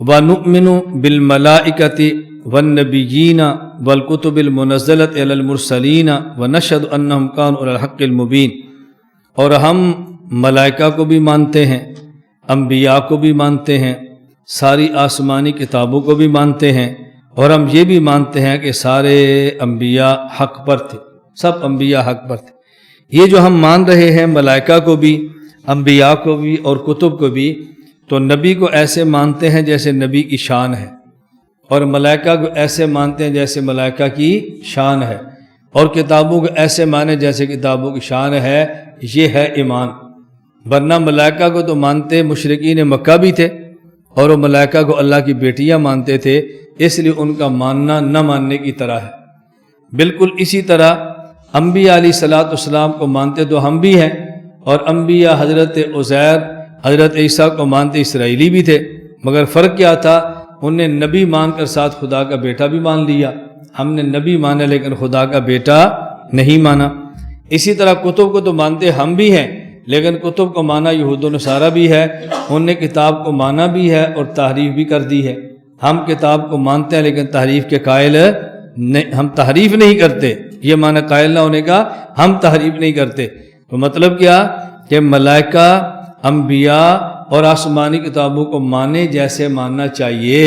وَنُؤْمِنُ بِالْمَلَائِكَةِ وَالنَّبِيِّينَ وَالْكُتُبِ الْمُنَزَّلَةِ عَلَى الْمُرْسَلِينَ وَنَشْهَدُ أَنَّهُمْ كَانُوا عَلَى الْحَقِّ الْمُبِينِ۔ اور ہم ملائکہ کو بھی مانتے ہیں، انبیاء کو بھی مانتے ہیں، ساری آسمانی کتابوں کو بھی مانتے ہیں، اور ہم یہ بھی مانتے ہیں کہ سارے انبیاء حق پر تھے، سب انبیاء حق پر تھے۔ یہ جو ہم مان رہے ہیں ملائکہ کو بھی، انبیاء کو بھی اور کتب کو بھی، تو نبی کو ایسے مانتے ہیں جیسے نبی کی شان ہے، اور ملائکہ کو ایسے مانتے ہیں جیسے ملائکہ کی شان ہے، اور کتابوں کو ایسے مانے جیسے کتابوں کی شان ہے۔ یہ ہے ایمان۔ ورنہ ملائکہ کو تو مانتے مشرکین مکہ بھی تھے، اور وہ ملائکہ کو اللہ کی بیٹیاں مانتے تھے، اس لیے ان کا ماننا نہ ماننے کی طرح ہے۔ بالکل اسی طرح انبیاء علیہ السلام کو مانتے تو ہم بھی ہیں، اور انبیاء حضرت عزیر، حضرت عیسیٰ کو مانتے اسرائیلی بھی تھے، مگر فرق کیا تھا؟ انہیں نبی مان کر ساتھ خدا کا بیٹا بھی مان لیا۔ ہم نے نبی مانا لیکن خدا کا بیٹا نہیں مانا۔ اسی طرح کتب کو تو مانتے ہم بھی ہیں، لیکن کتب کو مانا یہود و نصارہ بھی ہے، انہوں نے کتاب کو مانا بھی ہے اور تحریف بھی کر دی ہے۔ ہم کتاب کو مانتے ہیں لیکن تحریف کے قائل نہیں، ہم تحریف نہیں کرتے۔ یہ معنی قائل نہ ہونے کا، ہم تحریف نہیں کرتے۔ تو مطلب کیا کہ ملائکہ، انبیاء اور آسمانی کتابوں کو مانے جیسے ماننا چاہیے،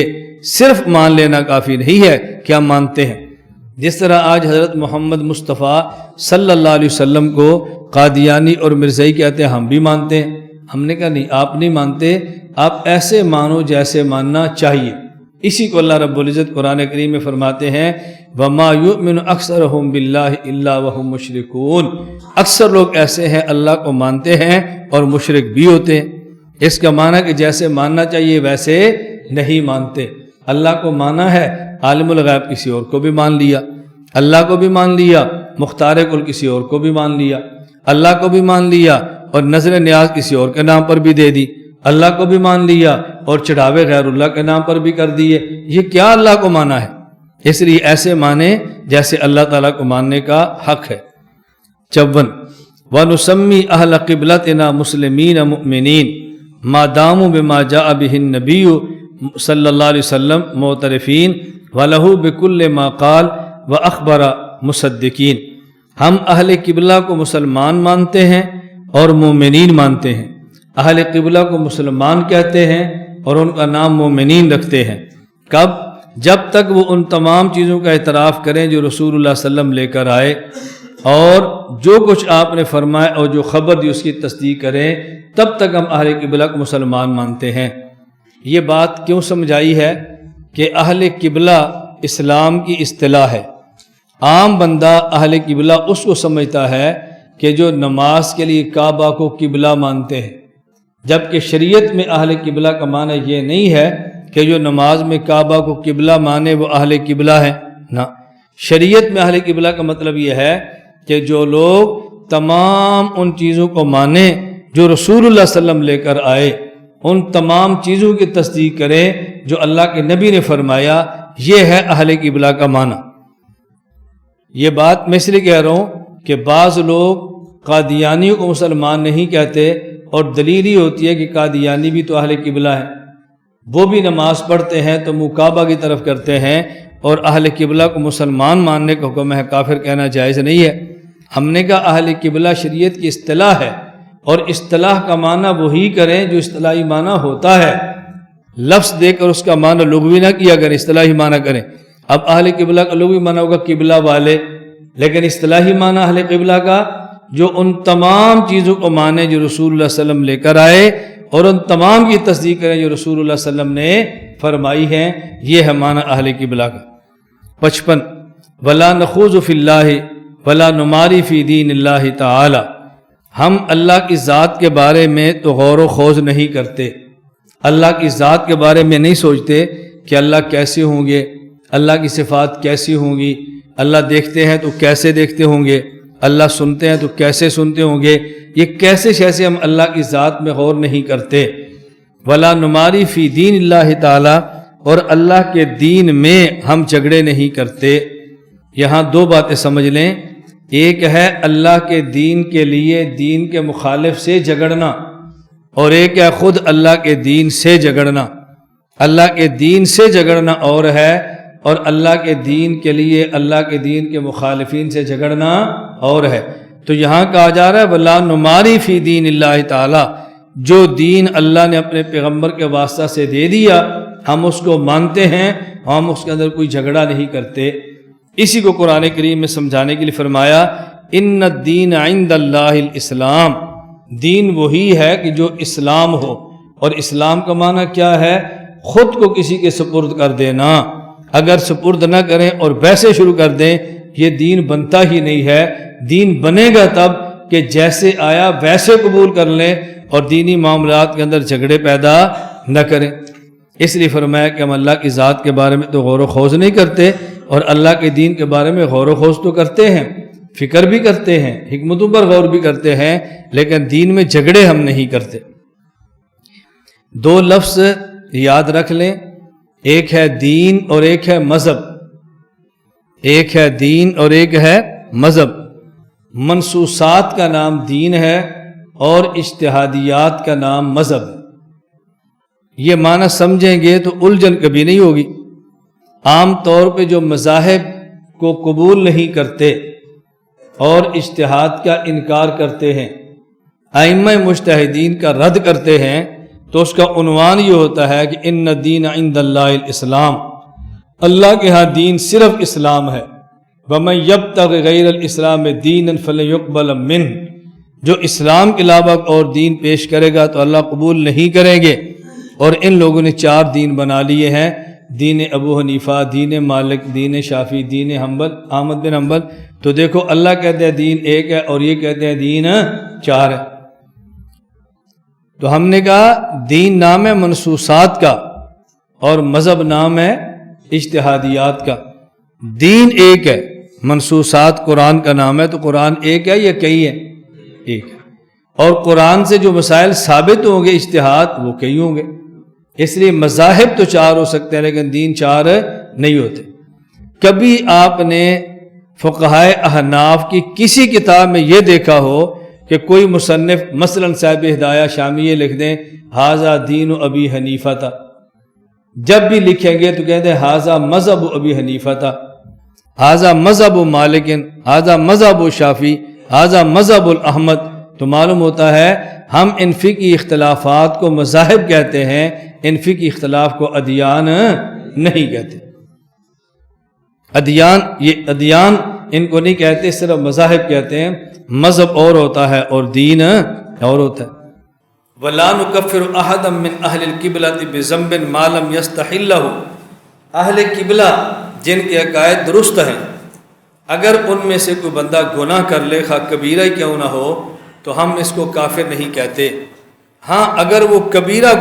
صرف مان لینا کافی نہیں ہے کہ ہم مانتے ہیں۔ جس طرح آج حضرت محمد مصطفیٰ صلی اللہ علیہ وسلم کو قادیانی اور مرزائی کہتے ہیں، ہم بھی مانتے ہیں۔ ہم نے کہا نہیں، آپ نہیں مانتے، آپ ایسے مانو جیسے ماننا چاہیے۔ اسی کو اللہ رب العزت قرآن کریم میں فرماتے ہیں وَمَا يُؤْمِنُ أَكْثَرُهُمْ بِاللَّهِ إِلَّا وَهُمْ مُشْرِكُونَ۔ اکثر لوگ ایسے ہیں اللہ کو مانتے ہیں اور مشرک بھی ہوتے ہیں۔ اس کا معنی کہ جیسے ماننا چاہیے ویسے نہیں مانتے۔ اللہ کو مانا ہے، عالم الغیب کسی اور کو بھی مان لیا، اللہ کو بھی مان لیا، مختار کل کسی اور کو بھی مان لیا، اللہ کو بھی مان لیا اور نظر نیاز کسی اور کے نام پر بھی دے دی، اللہ کو بھی مان لیا اور چڑھاوے غیر اللہ کے نام پر بھی کر دیے۔ یہ کیا اللہ کو مانا ہے؟ اس لیے ایسے مانے جیسے اللہ تعالیٰ کو ماننے کا حق ہے۔ 54 وَنُسَمِّي أَهْلَ قِبْلَتِنَا مُسْلِمِينَ مُؤْمِنِينَ مَا دَامُوا بِمَا جَاءَ بِهِ النَّبِيُّ صلی اللہ علیہ وسلم معترفین وَلَهُ بِكُلِّ مَا قَالَ وَأَخْبَرَ مُصَدِّقِينَ۔ ہم اہل قبلہ کو مسلمان مانتے ہیں اور مومنین مانتے ہیں۔ اہل قبلہ کو مسلمان کہتے ہیں اور ان کا نام مومنین رکھتے ہیں۔ کب؟ جب تک وہ ان تمام چیزوں کا اعتراف کریں جو رسول اللہ صلی اللہ علیہ وسلم لے کر آئے، اور جو کچھ آپ نے فرمایا اور جو خبر دی اس کی تصدیق کریں، تب تک ہم اہل قبلہ کو مسلمان مانتے ہیں۔ یہ بات کیوں سمجھائی ہے کہ اہل قبلہ اسلام کی اصطلاح ہے۔ عام بندہ اہل قبلہ اس کو سمجھتا ہے کہ جو نماز کے لیے کعبہ کو قبلہ مانتے ہیں، جبکہ شریعت میں اہل قبلہ کا معنی یہ نہیں ہے کہ جو نماز میں کعبہ کو قبلہ مانے وہ اہل قبلہ ہے، نہ۔ شریعت میں اہل قبلہ کا مطلب یہ ہے کہ جو لوگ تمام ان چیزوں کو مانیں جو رسول اللہ صلی اللہ علیہ وسلم لے کر آئے، ان تمام چیزوں کی تصدیق کریں جو اللہ کے نبی نے فرمایا، یہ ہے اہل قبلہ کا معنی۔ یہ بات میں اس لیے کہہ رہا ہوں کہ بعض لوگ قادیانیوں کو مسلمان نہیں کہتے، اور دلیل ہی ہوتی ہے کہ قادیانی بھی تو اہل قبلہ ہیں، وہ بھی نماز پڑھتے ہیں تو منہ کعبہ کی طرف کرتے ہیں، اور اہل قبلہ کو مسلمان ماننے کا حکم ہے، کافر کہنا جائز نہیں ہے۔ ہم نے کہا اہل قبلہ شریعت کی اصطلاح ہے، اور اصطلاح کا معنی وہی کریں جو اصطلاحی معنی ہوتا ہے، لفظ دے کر اس کا معنی لغوی نہ کیا کریں، اصطلاحی معنی کریں۔ اب اہل قبلہ کا لغوی معنی ہوگا قبلہ والے، لیکن اصطلاحی معنی اہل قبلہ کا جو ان تمام چیزوں کو مانے جو رسول اللہ صلی اللہ علیہ وسلم لے کر آئے، اور ان تمام کی تصدیق کریں جو رسول اللہ صلی اللہ علیہ وسلم نے فرمائی ہیں، یہ ہے معنی اہل قبلہ کا۔ 55 وَلَا نَخُوضُ فِي اللَّهِ وَلَا نُمَارِي فِي دِينِ اللَّهِ تَعَالَى۔ ہم اللہ کی ذات کے بارے میں تو غور و خوض نہیں کرتے، اللہ کی ذات کے بارے میں نہیں سوچتے کہ اللہ کیسے ہوں گے، اللہ کی صفات کیسی ہوں گی، اللہ دیکھتے ہیں تو کیسے دیکھتے ہوں گے، اللہ سنتے ہیں تو کیسے سنتے ہوں گے، یہ کیسے ہم اللہ کی ذات میں غور نہیں کرتے۔ وَلَا نُمَارِي فِي دِينِ اللَّهِ تَعَالَى، اور اللہ کے دین میں ہم جھگڑے نہیں کرتے۔ یہاں دو باتیں سمجھ لیں، ایک ہے اللہ کے دین کے لیے دین کے مخالف سے جھگڑنا، اور ایک ہے خود اللہ کے دین سے جھگڑنا۔ اللہ کے دین سے جھگڑنا اور ہے، اور اللہ کے دین کے لیے اللہ کے دین کے مخالفین سے جھگڑنا اور ہے۔ تو یہاں کہا جا رہا ہے وَلَا نُمَارِي فِي دِينِ اللَّهِ تعالیٰ، جو دین اللہ نے اپنے پیغمبر کے واسطہ سے دے دیا ہم اس کو مانتے ہیں، ہم اس کے اندر کوئی جھگڑا نہیں کرتے۔ اسی کو قرآن کریم میں سمجھانے کے لیے فرمایا ان الدین عند اللہ الاسلام، دین وہی ہے کہ جو اسلام ہو، اور اسلام کا معنی کیا ہے؟ خود کو کسی کے سپرد کر دینا۔ اگر سپرد نہ کریں اور ویسے شروع کر دیں، یہ دین بنتا ہی نہیں ہے۔ دین بنے گا تب کہ جیسے آیا ویسے قبول کر لیں اور دینی معاملات کے اندر جھگڑے پیدا نہ کریں۔ اس لیے فرمایا کہ ہم اللہ کی ذات کے بارے میں تو غور و خوض نہیں کرتے، اور اللہ کے دین کے بارے میں غور و خوض تو کرتے ہیں، فکر بھی کرتے ہیں، حکمتوں پر غور بھی کرتے ہیں، لیکن دین میں جھگڑے ہم نہیں کرتے۔ دو لفظ یاد رکھ لیں، ایک ہے دین اور ایک ہے مذہب۔ ایک ہے دین اور ایک ہے مذہب۔ منصوصات کا نام دین ہے اور اجتہادیات کا نام مذہب ہے۔ یہ معنی سمجھیں گے تو الجھن کبھی نہیں ہوگی۔ عام طور پہ جو مذاہب کو قبول نہیں کرتے اور اجتہاد کا انکار کرتے ہیں، ائمہ مجتہدین کا رد کرتے ہیں، تو اس کا عنوان یہ ہوتا ہے کہ ان الدین عند اللہ الاسلام، اللہ کے ہاں دین صرف اسلام ہے۔ وَمَن يَبْتَغِ غَيْرَ الْإِسْلَامِ دِينًا فَلَن يُقْبَلَ مِنْهُ، جو اسلام کے علاوہ اور دین پیش کرے گا تو اللہ قبول نہیں کریں گے۔ اور ان لوگوں نے چار دین بنا لیے ہیں، دین ابو حنیفہ، دین مالک، دین شافعی، دین حنبل، احمد بن حنبل۔ تو دیکھو اللہ کہتے ہیں دین ایک ہے اور یہ کہتے ہیں دین چار ہے۔ تو ہم نے کہا دین نام ہے منصوصات کا اور مذہب نام ہے اجتہادیات کا۔ دین ایک ہے، منصوصات قرآن کا نام ہے، تو قرآن ایک ہے یا کئی ہے؟ ایک ہے۔ اور قرآن سے جو مسائل ثابت ہوں گے اجتہاد، وہ کئی ہوں گے۔ اس لیے مذاہب تو چار ہو سکتے ہیں لیکن دین چار نہیں ہوتے۔ کبھی آپ نے فقہائے احناف کی کسی کتاب میں یہ دیکھا ہو کہ کوئی مصنف مثلا صاحب ہدایہ شامی یہ لکھ دیں ھذا دین ابی حنیفہ تھا، جب بھی لکھیں گے تو کہتے ہیں ھذا مذہب ابی حنیفہ تھا، ھذا مذہب مالک، ھذا مذہب شافعی، ھذا مذہب احمد۔ تو معلوم ہوتا ہے ہم ان فقہی اختلافات کو مذاہب کہتے ہیں، ان فقہی اختلاف کو ادیان نہیں کہتے۔ ادیان ان کو نہیں کہتے، صرف مذاہب کہتے ہیں۔ مذہب اور ہوتا ہے اور دین اور ہوتا ہے۔ وَلَا نُكَفِّرُ أَحَدًا مِّنْ أَهْلِ الْقِبْلَةِ بِذَنبٍ مَا لَمْ يَسْتَحِلَّهُ، اہل قبلہ جن کے عقائد درست ہیں، اگر ان میں سے کوئی بندہ گناہ کر لے خواہ کبیرہ ہی کیوں نہ ہو تو ہم اس کو کافر نہیں کہتے۔ ہاں اگر وہ کبیرہ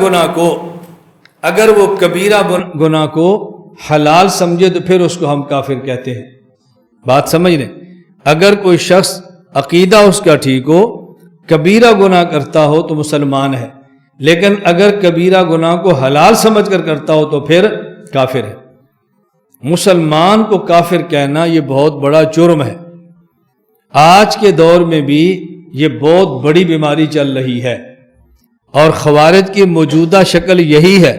گناہ کو حلال سمجھے تو پھر اس کو ہم کافر کہتے ہیں۔ بات سمجھ لیں، اگر کوئی شخص عقیدہ اس کا ٹھیک ہو، کبیرہ گناہ کرتا ہو تو مسلمان ہے، لیکن اگر کبیرہ گناہ کو حلال سمجھ کر کرتا ہو تو پھر کافر ہے۔ مسلمان کو کافر کہنا یہ بہت بڑا جرم ہے۔ آج کے دور میں بھی یہ بہت بڑی بیماری چل رہی ہے، اور خوارج کی موجودہ شکل یہی ہے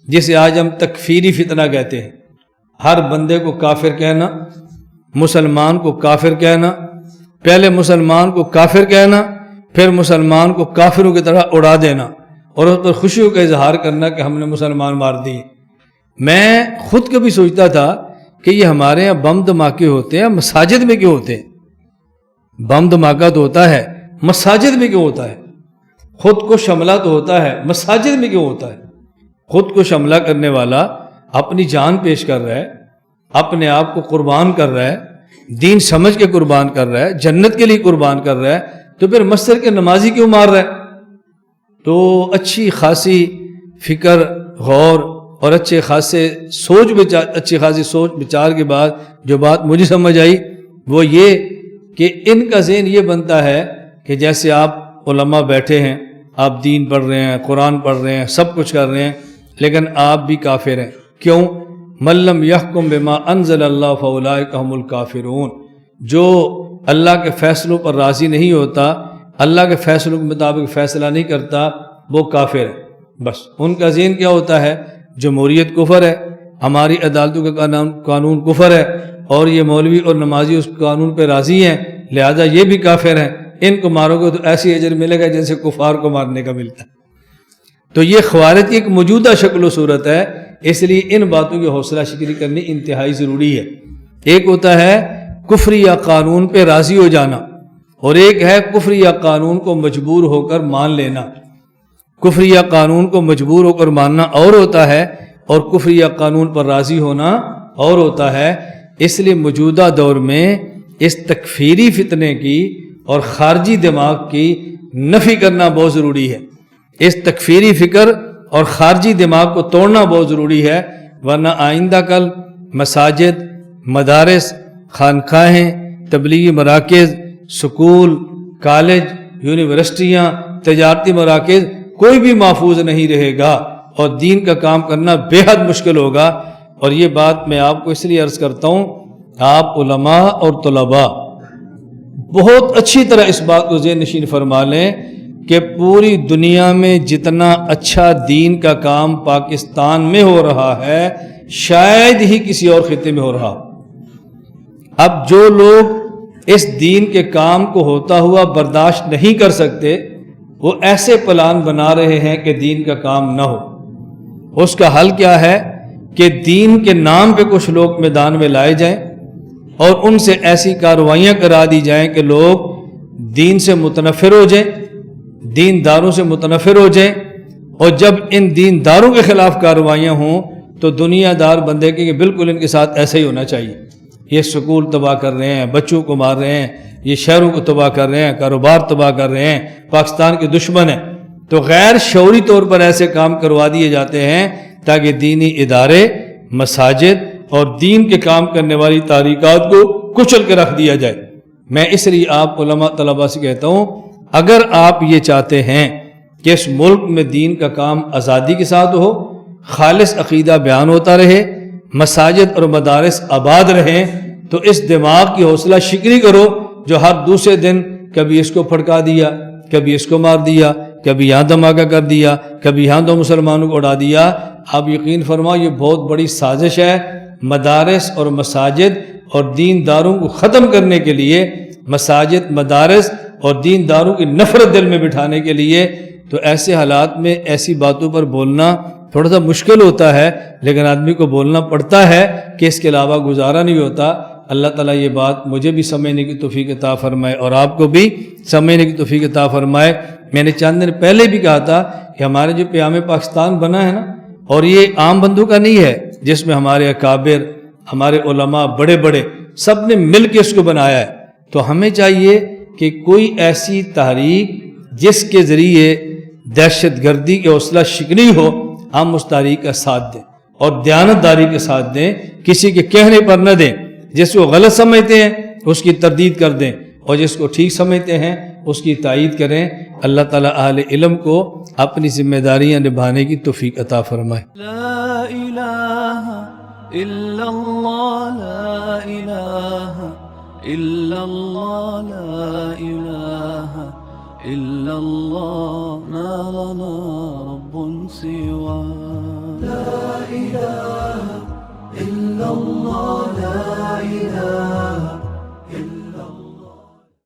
جسے آج ہم تکفیری فتنہ کہتے ہیں۔ ہر بندے کو کافر کہنا، مسلمان کو کافر کہنا، پہلے مسلمان کو کافر کہنا، پھر مسلمان کو کافروں کی طرح اڑا دینا اور اس پر خوشیوں کا اظہار کرنا کہ ہم نے مسلمان مار دیے۔ میں خود کبھی سوچتا تھا کہ یہ ہمارے یہاں بم دھماکے ہوتے ہیں، مساجد میں کیوں ہوتے ہیں؟ بم دھماکہ تو ہوتا ہے، مساجد میں کیوں ہوتا ہے؟ خود کو حملہ تو ہوتا ہے، مساجد میں کیوں ہوتا ہے؟ خود کو حملہ کرنے والا اپنی جان پیش کر رہا ہے، اپنے آپ کو قربان کر رہا ہے، دین سمجھ کے قربان کر رہا ہے، جنت کے لیے قربان کر رہا ہے، تو پھر مسجد کے نمازی کیوں مار رہا ہے؟ تو اچھی خاصی فکر، غور اور اچھی خاصی سوچ بچار کے بعد جو بات مجھے سمجھ آئی وہ یہ کہ ان کا ذہن یہ بنتا ہے کہ جیسے آپ علماء بیٹھے ہیں، آپ دین پڑھ رہے ہیں، قرآن پڑھ رہے ہیں، سب کچھ کر رہے ہیں، لیکن آپ بھی کافر ہیں۔ کیوں؟ مَن لَّمْ يَحْكُم بِمَا أَنزَلَ اللَّهُ فَأُولَٰئِكَ هُمُ الْكَافِرُونَ، جو اللہ کے فیصلوں پر راضی نہیں ہوتا، اللہ کے فیصلوں کے مطابق فیصلہ نہیں کرتا، وہ کافر ہے۔ بس ان کا ذہن کیا ہوتا ہے؟ جمہوریت کفر ہے، ہماری عدالتوں کا قانون کفر ہے، اور یہ مولوی اور نمازی اس قانون پہ راضی ہیں، لہذا یہ بھی کافر ہیں، ان کو مارو گے تو ایسی اجر ملے گا جیسے کفار کو مارنے کا ملتا ہے۔ تو یہ خوارج کی ایک موجودہ شکل و صورت ہے، اس لیے ان باتوں کی حوصلہ شکنی کرنی انتہائی ضروری ہے۔ ایک ہوتا ہے کفر یا قانون پہ راضی ہو جانا، اور ایک ہے کفر یا قانون کو مجبور ہو کر مان لینا۔ کفر یا قانون کو مجبور ہو کر ماننا اور ہوتا ہے، اور کفر یا قانون پر راضی ہونا اور ہوتا ہے۔ اس لیے موجودہ دور میں اس تکفیری فتنے کی اور خارجی دماغ کی نفی کرنا بہت ضروری ہے۔ اس تکفیری فکر اور خارجی دماغ کو توڑنا بہت ضروری ہے، ورنہ آئندہ کل مساجد، مدارس، خانقاہیں، تبلیغی مراکز، سکول، کالج، یونیورسٹیاں، تجارتی مراکز کوئی بھی محفوظ نہیں رہے گا، اور دین کا کام کرنا بے حد مشکل ہوگا۔ اور یہ بات میں آپ کو اس لیے عرض کرتا ہوں، آپ علماء اور طلباء بہت اچھی طرح اس بات کو ذہن نشین فرما لیں کہ پوری دنیا میں جتنا اچھا دین کا کام پاکستان میں ہو رہا ہے شاید ہی کسی اور خطے میں ہو رہا۔ اب جو لوگ اس دین کے کام کو ہوتا ہوا برداشت نہیں کر سکتے، وہ ایسے پلان بنا رہے ہیں کہ دین کا کام نہ ہو۔ اس کا حل کیا ہے کہ دین کے نام پہ کچھ لوگ میدان میں لائے جائیں، اور ان سے ایسی کارروائیاں کرا دی جائیں کہ لوگ دین سے متنفر ہو جائیں، دین داروں سے متنفر ہو جائیں، اور جب ان دین داروں کے خلاف کارروائیاں ہوں تو دنیا دار بندے کہ بالکل ان کے ساتھ ایسا ہی ہونا چاہیے۔ یہ سکول تباہ کر رہے ہیں، بچوں کو مار رہے ہیں، یہ شہروں کو تباہ کر رہے ہیں، کاروبار تباہ کر رہے ہیں، پاکستان کے دشمن ہیں، تو غیر شعوری طور پر ایسے کام کروا دیے جاتے ہیں تاکہ دینی ادارے، مساجد اور دین کے کام کرنے والی تحریکات کو کچل کے رکھ دیا جائے۔ میں اس لیے آپ علماء طلباء سے کہتا ہوں، اگر آپ یہ چاہتے ہیں کہ اس ملک میں دین کا کام آزادی کے ساتھ ہو، خالص عقیدہ بیان ہوتا رہے، مساجد اور مدارس آباد رہیں، تو اس دماغ کی حوصلہ شکنی کرو جو ہر دوسرے دن کبھی اس کو پھڑکا دیا، کبھی اس کو مار دیا، کبھی یہاں دھماکہ کر دیا، کبھی یہاں دو مسلمانوں کو اڑا دیا۔ آپ یقین فرماؤ یہ بہت بڑی سازش ہے مدارس اور مساجد اور دین داروں کو ختم کرنے کے لیے، مساجد، مدارس اور دین داروں کی نفرت دل میں بٹھانے کے لیے۔ تو ایسے حالات میں ایسی باتوں پر بولنا تھوڑا سا مشکل ہوتا ہے، لیکن آدمی کو بولنا پڑتا ہے کہ اس کے علاوہ گزارا نہیں ہوتا۔ اللہ تعالیٰ یہ بات مجھے بھی سمجھنے کی توفیق عطا فرمائے اور آپ کو بھی سمجھنے کی توفیق عطا فرمائے۔ میں نے چند دن پہلے بھی کہا تھا کہ ہمارے جو پیام پاکستان بنا ہے نا، اور یہ عام بندوں کا نہیں ہے، جس میں ہمارے اکابر، ہمارے علماء بڑے بڑے سب نے مل کے اس کو بنایا ہے، تو ہمیں چاہیے کہ کوئی ایسی تحریک جس کے ذریعے دہشت گردی کی حوصلہ شکنی ہو، ہم اس تحریک کا ساتھ دیں اور دیانتداری کے ساتھ دیں، کسی کے کہنے پر نہ دیں۔ جس کو غلط سمجھتے ہیں اس کی تردید کر دیں، اور جس کو ٹھیک سمجھتے ہیں اس کی تائید کریں۔ اللہ تعالیٰ اہل علم کو اپنی ذمہ داریاں نبھانے کی توفیق عطا فرمائے۔ لا الہ الا اللہ، لا الہ الا اللہ، لا الہ الا اللہ، ما لنا رب سوا، لا الہ